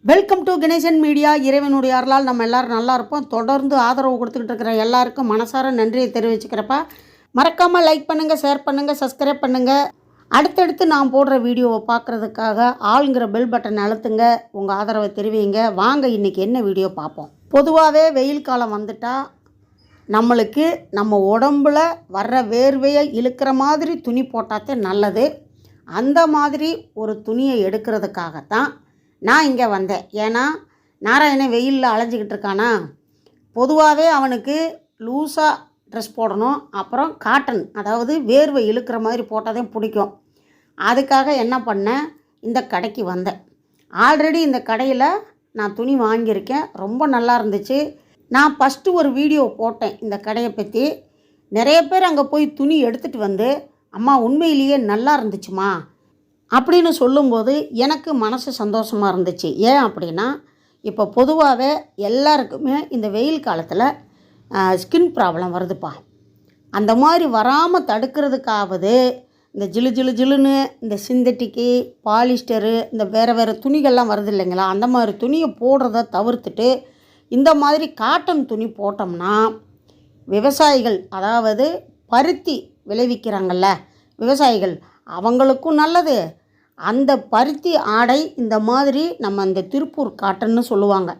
Welcome to Ganesan media. இறைவனுடைய அருளால் நம்ம எல்லோரும் நல்லா இருப்போம். தொடர்ந்து ஆதரவு கொடுத்துக்கிட்டு இருக்கிற எல்லாருக்கும் மனசார நன்றியை தெரிவிச்சுக்கிறப்பா. மறக்காமல் லைக் பண்ணுங்கள், ஷேர் பண்ணுங்கள், சப்ஸ்கிரைப் பண்ணுங்கள். அடுத்தடுத்து நான் போடுற வீடியோவை பார்க்குறதுக்காக ஆளுங்கிற பெல் பட்டன் அழுத்துங்க. உங்கள் ஆதரவை தெரிவிங்க. வாங்க இன்றைக்கி என்ன வீடியோ பார்ப்போம். பொதுவாகவே வெயில் காலம் வந்துட்டால் நம்மளுக்கு நம்ம உடம்புல வர்ற வேர்வையை இழுக்கிற மாதிரி துணி போட்டாத்தே நல்லது. அந்த மாதிரி ஒரு துணியை எடுக்கிறதுக்காகத்தான் நான் இங்கே வந்தேன். ஏன்னா நாராயணன் வெயிலில் அலைஞ்சிக்கிட்டு இருக்கானா, பொதுவாகவே அவனுக்கு லூஸாக ட்ரெஸ் போடணும், அப்புறம் காட்டன், அதாவது வேர்வை இழுக்கிற மாதிரி போட்டால் தான் பிடிக்கும். அதுக்காக என்ன பண்ணேன், இந்த கடைக்கு வந்தேன். ஆல்ரெடி இந்த கடையில் நான் துணி வாங்கியிருக்கேன், ரொம்ப நல்லா இருந்துச்சு. நான் ஃபஸ்ட்டு ஒரு வீடியோ போட்டேன் இந்த கடையை பற்றி. நிறைய பேர் அங்கே போய் துணி எடுத்துகிட்டு வந்து, அம்மா உண்மையிலேயே நல்லா இருந்துச்சுமா அப்படின்னு சொல்லும்போது எனக்கு மனசு சந்தோஷமாக இருந்துச்சு. ஏன் அப்படின்னா, இப்போ பொதுவாகவே எல்லாருக்குமே இந்த வெயில் காலத்தில் ஸ்கின் ப்ராப்ளம் வருதுப்பா. அந்த மாதிரி வராமல் தடுக்கிறதுக்காவது இந்த ஜிலு ஜிலு ஜிலுன்னு இந்த சிந்தட்டிக்கு, பாலிஸ்டரு, இந்த வேறு துணிகள்லாம் வருது இல்லைங்களா, அந்த மாதிரி துணியை போடுறத தவிர்த்துட்டு இந்த மாதிரி காட்டன் துணி போட்டோம்னா விவசாயிகள், அதாவது பருத்தி விளைவிக்கிறாங்கள்ல விவசாயிகள், அவங்களுக்கும் நல்லது. அந்த பருத்தி ஆடை இந்த மாதிரி நம்ம இந்த திருப்பூர் காட்டன்னு சொல்லுவாங்க,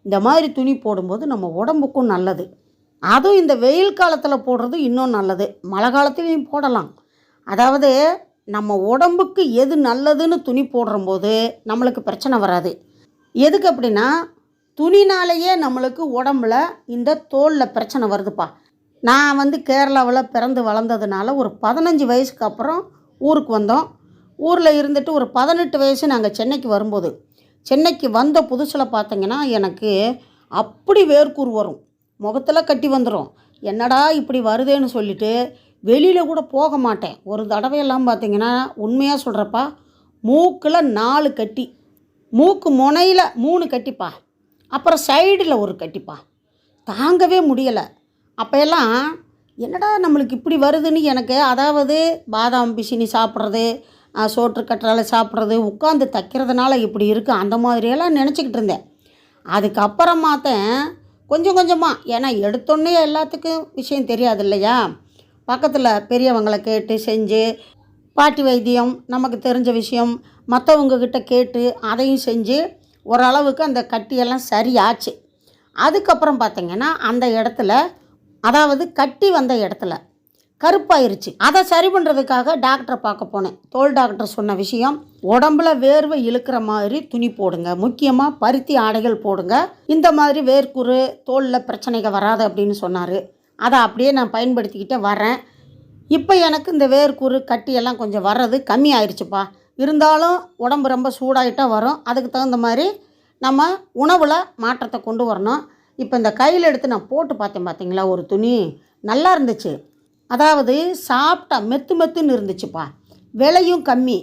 இந்த மாதிரி துணி போடும்போது நம்ம உடம்புக்கும் நல்லது. அதுவும் இந்த வெயில் காலத்தில் போடுறது இன்னும் நல்லது. மழை காலத்துலேயும் போடலாம். அதாவது நம்ம உடம்புக்கு எது நல்லதுன்னு துணி போடும்போது நம்மளுக்கு பிரச்சனை வராது. எதுக்கு அப்படின்னா, துணினாலேயே நம்மளுக்கு உடம்புல இந்த தோலில் பிரச்சனை வருதுப்பா. நான் கேரளாவில் பிறந்து வளர்ந்ததுனால ஒரு 15 வயசுக்கு அப்புறம் ஊருக்கு வந்தோம். ஊரில் இருந்துட்டு ஒரு 18 வயசு நாங்கள் சென்னைக்கு வரும்போது, சென்னைக்கு வந்த புதுசில் பார்த்திங்கன்னா எனக்கு அப்படி வேர்க்கூர் வரும், முகத்தில் கட்டி வந்துடும். என்னடா இப்படி வருதேன்னு சொல்லிவிட்டு வெளியில் கூட போக மாட்டேன். ஒரு தடவையெல்லாம் பார்த்திங்கன்னா, உண்மையாக சொல்கிறப்பா, மூக்கில் 4 கட்டி, மூக்கு முனையில் 3 கட்டிப்பா, அப்புறம் சைடில் ஒரு கட்டிப்பா, தாங்கவே முடியலை. அப்போயெல்லாம் என்னடா நம்மளுக்கு இப்படி வருதுன்னு எனக்கு, அதாவது பாதாம் பிசினி சாப்பிட்றது, சோற்று கற்றாழை சாப்பிட்றது, உட்காந்து தைக்கிறதுனால இப்படி இருக்குது, அந்த மாதிரியெல்லாம் நினச்சிக்கிட்டு இருந்தேன். அதுக்கப்புறமாத்தான் கொஞ்சம் கொஞ்சமாக, ஏன்னா எடுத்தோடனே எல்லாத்துக்கும் விஷயம் தெரியாது இல்லையா, பக்கத்தில் பெரியவங்களை கேட்டு செஞ்சு, பாட்டி வைத்தியம், நமக்கு தெரிஞ்ச விஷயம் மற்றவங்கக்கிட்ட கேட்டு அதையும் செஞ்சு ஓரளவுக்கு அந்த கட்டியெல்லாம் சரியாச்சு. அதுக்கப்புறம் பார்த்திங்கன்னா அந்த இடத்துல, அதாவது கட்டி வந்த இடத்துல கருப்பாயிருச்சு. அதை சரி பண்ணுறதுக்காக டாக்டரை பார்க்க போனேன். தோல் டாக்டர் சொன்ன விஷயம், உடம்புல வேர்வை இழுக்கிற மாதிரி துணி போடுங்க, முக்கியமாக பருத்தி ஆடைகள் போடுங்க, இந்த மாதிரி வேர்க்குரு தோலில் பிரச்சனைகள் வராது அப்படின்னு சொன்னார். அதை அப்படியே நான் பயன்படுத்திக்கிட்டே வரேன். இப்போ எனக்கு இந்த வேர்க்குரு கட்டியெல்லாம் கொஞ்சம் வர்றது கம்மி ஆயிடுச்சுப்பா. இருந்தாலும் உடம்பு ரொம்ப சூடாகிட்டால் வரும். அதுக்கு தகுந்த மாதிரி நம்ம உணவில் மாற்றத்தை கொண்டு வரணும். இப்போ இந்த கையில் எடுத்து நான் போட்டு பார்த்தேன், பார்த்தீங்களா, ஒரு துணி நல்லா இருந்துச்சு. அதாவது சாப்பிட்டா மெத்து மெத்துன்னு இருந்துச்சுப்பா. விலையும் கம்மி.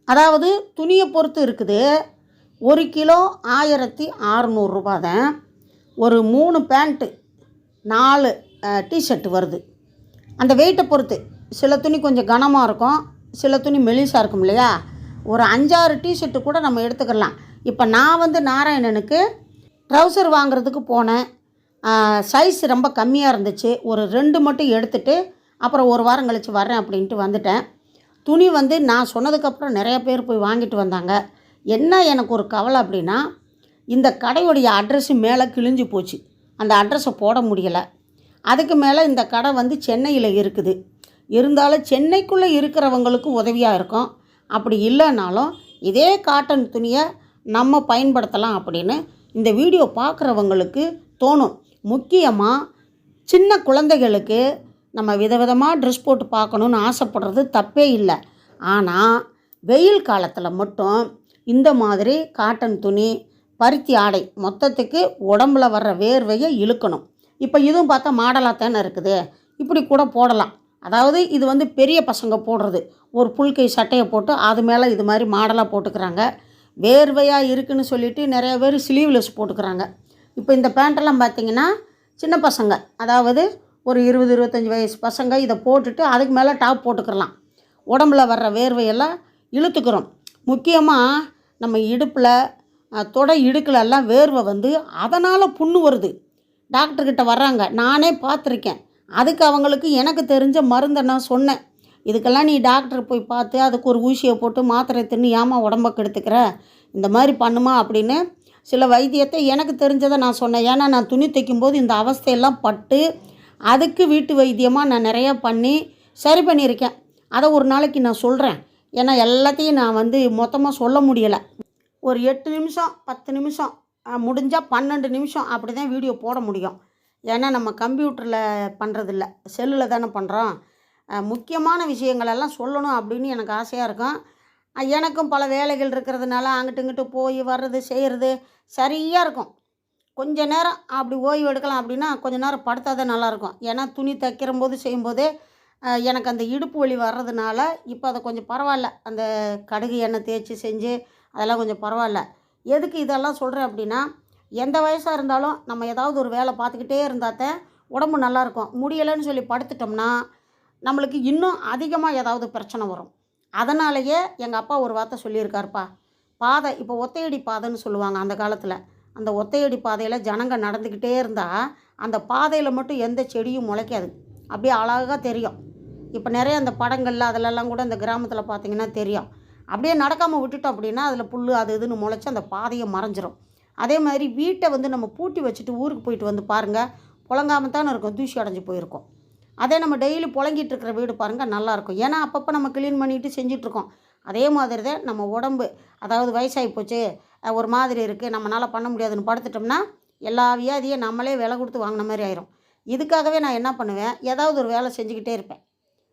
அதாவது துணியை பொறுத்து இருக்குது. 1 கிலோ 1600 ரூபா தான். ஒரு 3 பேண்ட்டு 4 டிஷர்ட்டு வருது. அந்த வெயிட்டை பொறுத்து சில துணி கொஞ்சம் கனமாக இருக்கும், சில துணி மெலிசாக இருக்கும் இல்லையா. ஒரு 5-6 டிஷர்ட்டு கூட நம்ம எடுத்துக்கலாம். இப்போ நான் நாராயணனுக்கு ட்ரௌசர் வாங்குறதுக்கு போனேன். சைஸ் ரொம்ப கம்மியாக இருந்துச்சு. ஒரு 2 மட்டும் எடுத்துகிட்டு அப்புறம் ஒரு வாரம் கழித்து வரேன் அப்படின்ட்டு வந்துட்டேன். துணி நான் சொன்னதுக்கப்புறம் நிறைய பேர் போய் வாங்கிட்டு வந்தாங்க. என்ன எனக்கு ஒரு கவலை அப்படின்னா, இந்த கடையுடைய அட்ரஸ்ஸு மேலே கிழிஞ்சு போச்சு. அந்த அட்ரஸை போட முடியலை. அதுக்கு மேலே இந்த கடை சென்னையில் இருக்குது. இருந்தாலும் சென்னைக்குள்ளே இருக்கிறவங்களுக்கு உதவியாக இருக்கும். அப்படி இல்லைனாலும் இதே காட்டன் துணியை நம்ம பயன்படுத்தலாம் அப்படின்னு இந்த வீடியோ பார்க்குறவங்களுக்கு தோணும். முக்கியமாக சின்ன குழந்தைகளுக்கு நம்ம விதவிதமாக ட்ரெஸ் போட்டு பார்க்கணுன்னு ஆசைப்படுறது தப்பே இல்லை. ஆனால் வெயில் காலத்தில் மட்டும் இந்த மாதிரி காட்டன் துணி, பருத்தி ஆடை மொத்தத்துக்கு உடம்புல வர்ற வேர்வையை இழுக்கணும். இப்போ இதுவும் பார்த்தா மாடலாக தானே இருக்குது, இப்படி கூட போடலாம். அதாவது இது பெரிய பசங்க போடுறது, ஒரு புல்கை சட்டையை போட்டு அது மேலே இது மாதிரி மாடலாக போட்டுக்கிறாங்க. வேர்வையாக இருக்குதுன்னு சொல்லிவிட்டு நிறைய பேர் ஸ்லீவ்லெஸ் போட்டுக்கிறாங்க. இப்போ இந்த பேண்ட்டெல்லாம் பார்த்திங்கன்னா சின்ன பசங்க, அதாவது ஒரு 20-25 வயசு பசங்க இதை போட்டுட்டு அதுக்கு மேலே டாப் போட்டுக்கிறலாம். உடம்புல வர்ற வேர்வையெல்லாம் இழுத்துக்கிறோம். முக்கியமாக நம்ம இடுப்பில் தொடை இடுக்கலெல்லாம் வேர்வை வந்து அதனால் புண்ணு வருது. டாக்டர்கிட்ட வர்றாங்க. நானே பார்த்துருக்கேன். அதுக்கு அவங்களுக்கு எனக்கு தெரிஞ்ச மருந்தை நான் சொன்னேன். இதுக்கெல்லாம் நீ டாக்டர் போய் பார்த்து அதுக்கு ஒரு ஊசியை போட்டு மாத்திரை தின்னு ஏமா உடம்ப கெடுத்துக்கிற, இந்த மாதிரி பண்ணுமா அப்படின்னு சில வைத்தியத்தை எனக்கு தெரிஞ்சதை நான் சொன்னேன். ஏன்னா நான் துணி தைக்கும்போது இந்த அவஸ்தையெல்லாம் பட்டு அதுக்கு வீட்டு வைத்தியமாக நான் நிறையா பண்ணி சரி பண்ணியிருக்கேன். அதை ஒரு நாளைக்கு நான் சொல்கிறேன். ஏன்னா எல்லாத்தையும் நான் வந்து மொத்தமாக சொல்ல முடியலை. ஒரு 8 நிமிஷம் 10 நிமிஷம் முடிஞ்சால் 12 நிமிஷம் அப்படி தான் வீடியோ போட முடியும். ஏன்னா நம்ம கம்ப்யூட்டரில் பண்ணுறதில்ல, செல்லில் தானே பண்ணுறோம். முக்கியமான விஷயங்களெல்லாம் சொல்லணும் அப்படின்னு எனக்கு ஆசையாக இருக்கும். எனக்கும் பல வேலைகள் இருக்கிறதுனால அங்கிட்டு இங்கிட்டு போய் வர்றது செய்கிறது சரியாக இருக்கும். கொஞ்ச நேரம் அப்படி ஓய்வு எடுக்கலாம் அப்படின்னா கொஞ்ச நேரம் படுத்தா தான் நல்லாயிருக்கும். ஏன்னா துணி தைக்கிறம்போது செய்யும்போதே எனக்கு அந்த இடுப்பு வலி வர்றதுனால இப்போ அதை கொஞ்சம் பரவாயில்ல. அந்த கடுகு எண்ணெய் தேய்ச்சி செஞ்சு அதெல்லாம் கொஞ்சம் பரவாயில்ல. எதுக்கு இதெல்லாம் சொல்கிறேன் அப்படின்னா, எந்த வயசாக இருந்தாலும் நம்ம ஏதாவது ஒரு வேலை பார்த்துக்கிட்டே இருந்தால் தான் உடம்பு நல்லாயிருக்கும். முடியலைன்னு சொல்லி படுத்துட்டோம்னா நம்மளுக்கு இன்னும் அதிகமாக ஏதாவது பிரச்சனை வரும். அதனாலேயே எங்கள் அப்பா ஒரு வார்த்தை சொல்லியிருக்காருப்பா, பாதை இப்போ ஒத்தையடி பாதைன்னு சொல்லுவாங்க அந்த காலத்தில். அந்த ஒத்தையடி பாதையில் ஜனங்க நடந்துக்கிட்டே இருந்தால் அந்த பாதையில் மட்டும் எந்த செடியும் முளைக்காது, அப்படியே அழகாக தெரியும். இப்போ நிறைய அந்த படங்களில் அதிலெல்லாம் கூட இந்த கிராமத்தில் பார்த்திங்கன்னா தெரியும். அப்படியே நடக்காமல் விட்டுட்டோம் அப்படின்னா அதில் புல் அது இதுன்னு முளைச்சி அந்த பாதையை மறைஞ்சிரும். அதே மாதிரி வீட்டை வந்து நம்ம பூட்டி வச்சுட்டு ஊருக்கு போயிட்டு வந்து பாருங்கள், புழங்காமல் தானே இருக்கும், தூசி அடைஞ்சு போயிருக்கும். அதே நம்ம டெய்லி புழங்கிட்டு இருக்கிற வீடு பாருங்கள் நல்லாயிருக்கும். ஏன்னா அப்பப்போ நம்ம க்ளீன் பண்ணிட்டு செஞ்சிட்ருக்கோம். அதே மாதிரி தான் நம்ம உடம்பு, அதாவது வயசாகி போச்சு, ஒரு மாதிரி இருக்குது, நம்மளால் பண்ண முடியாதுன்னு படுத்துட்டோம்னா எல்லா வியாதியும் நம்மளே விலை கொடுத்து வாங்கின மாதிரி ஆயிரும். இதுக்காகவே நான் என்ன பண்ணுவேன், ஏதாவது ஒரு வேலை செஞ்சுக்கிட்டே இருப்பேன்.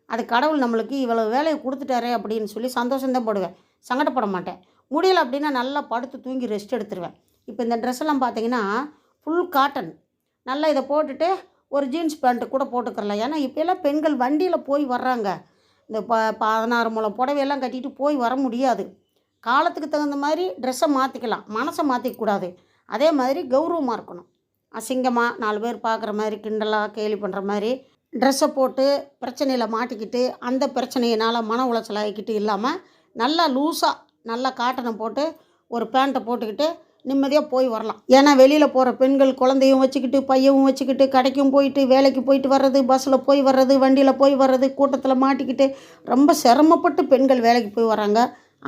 அது கடவுள் நம்மளுக்கு இவ்வளோ வேலையை கொடுத்துட்டாரே அப்படின்னு சொல்லி சந்தோஷம்தான் போடுவேன், சங்கடப்பட மாட்டேன். முடியலை அப்படின்னா நல்லா படுத்து தூங்கி ரெஸ்ட் எடுத்துருவேன். இப்போ இந்த ட்ரெஸ்ஸெல்லாம் பார்த்தீங்கன்னா ஃபுல் காட்டன். நல்லா இதை போட்டுட்டு ஒரு ஜீன்ஸ் பேண்ட்டு கூட போட்டுக்கிறலாம். ஏன்னா இப்போல்லாம் பெண்கள் வண்டியில் போய் வர்றாங்க. இந்த 16 முழம் புடவையெல்லாம் கட்டிட்டு போய் வர முடியாது. காலத்துக்கு தகுந்த மாதிரி ட்ரெஸ்ஸை மாற்றிக்கலாம், மனசை மாற்றிக்கூடாது. அதே மாதிரி கௌரவமாக இருக்கணும். அசிங்கமாக 4 பேர் பார்க்குற மாதிரி கிண்டலாக கேலி பண்ணுற மாதிரி ட்ரெஸ்ஸை போட்டு பிரச்சனையில் மாட்டிக்கிட்டு அந்த பிரச்சனையினால் மன உளைச்சல் ஆகிக்கிட்டு இல்லாமல் நல்லா லூஸாக நல்லா காட்டனை போட்டு ஒரு பேண்ட்டை போட்டுக்கிட்டு நிம்மதியாக போய் வரலாம். ஏன்னா வெளியில் போகிற பெண்கள் குழந்தையும் வச்சுக்கிட்டு பையவும் வச்சுக்கிட்டு கடைக்கும் போயிட்டு வேலைக்கு போயிட்டு வர்றது, பஸ்ஸில் போய் வர்றது, வண்டியில் போய் வர்றது, கூட்டத்தில் மாட்டிக்கிட்டு ரொம்ப சிரமப்பட்டு பெண்கள் வேலைக்கு போய் வராங்க.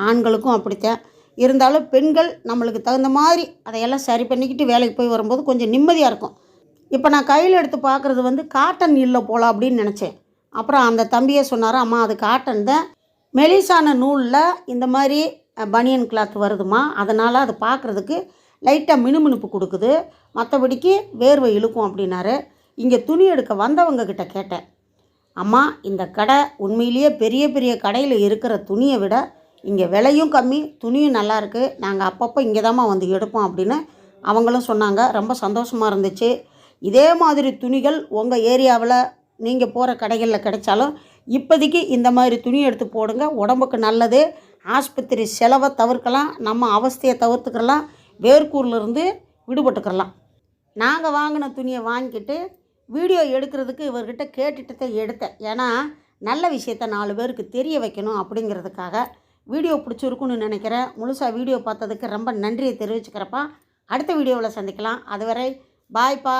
ஆண்களுக்கும் அப்படித்தான். இருந்தாலும் பெண்கள் நம்மளுக்கு தகுந்த மாதிரி அதையெல்லாம் சரி பண்ணிக்கிட்டு வேலைக்கு போய் வரும்போது கொஞ்சம் நிம்மதியாக இருக்கும். இப்போ நான் கையில் எடுத்து பார்க்குறது வந்து காட்டன் இல்லை போல் அப்படின்னு நினச்சேன். அப்புறம் அந்த தம்பியே சொன்னார், அம்மா அது காட்டன் தான், மெலிசான நூலில் இந்த மாதிரி பனியன் கிளாத் வருதுமா, அதனால் அது பார்க்குறதுக்கு லைட்டாக மினுமினுப்பு கொடுக்குது, மற்றபடிக்கு வேர்வை இழுக்கும் அப்படின்னாரு. இங்கே துணி எடுக்க வந்தவங்கக்கிட்ட கேட்டேன், அம்மா இந்த கடை உண்மையிலேயே பெரிய பெரிய கடையில் இருக்கிற துணியை விட இங்கே விலையும் கம்மி, துணியும் நல்லாயிருக்கு, நாங்கள் அப்பப்போ இங்கே தாம்மா வந்து எடுப்போம் அப்படின்னு அவங்களும் சொன்னாங்க. ரொம்ப சந்தோஷமாக இருந்துச்சு. இதே மாதிரி துணிகள் உங்கள் ஏரியாவில் நீங்கள் போகிற கடைகளில் கிடைச்சாலும் இப்போதைக்கு இந்த மாதிரி துணி எடுத்து போடுங்க, உடம்புக்கு நல்லது. ஆஸ்பத்திரி செலவை தவிர்க்கலாம், நம்ம அவஸ்தையை தவிர்த்துக்கலாம், வேர்க்கூர்லேருந்து விடுபட்டுக்கிறலாம். நாங்கள் வாங்கின துணியை வாங்கிக்கிட்டு வீடியோ எடுக்கிறதுக்கு இவர்கிட்ட கேட்டுட்டு தான் எடுத்தேன். ஏன்னா நல்ல விஷயத்த 4 பேருக்கு தெரிய வைக்கணும் அப்படிங்கிறதுக்காக. வீடியோ பிடிச்சிருக்குன்னு நினைக்கிறேன். முழுசாக வீடியோ பார்த்ததுக்கு ரொம்ப நன்றியை தெரிவிச்சுக்கிறப்பா. அடுத்த வீடியோவில் சந்திக்கலாம். அதுவரை பாய்ப்பா.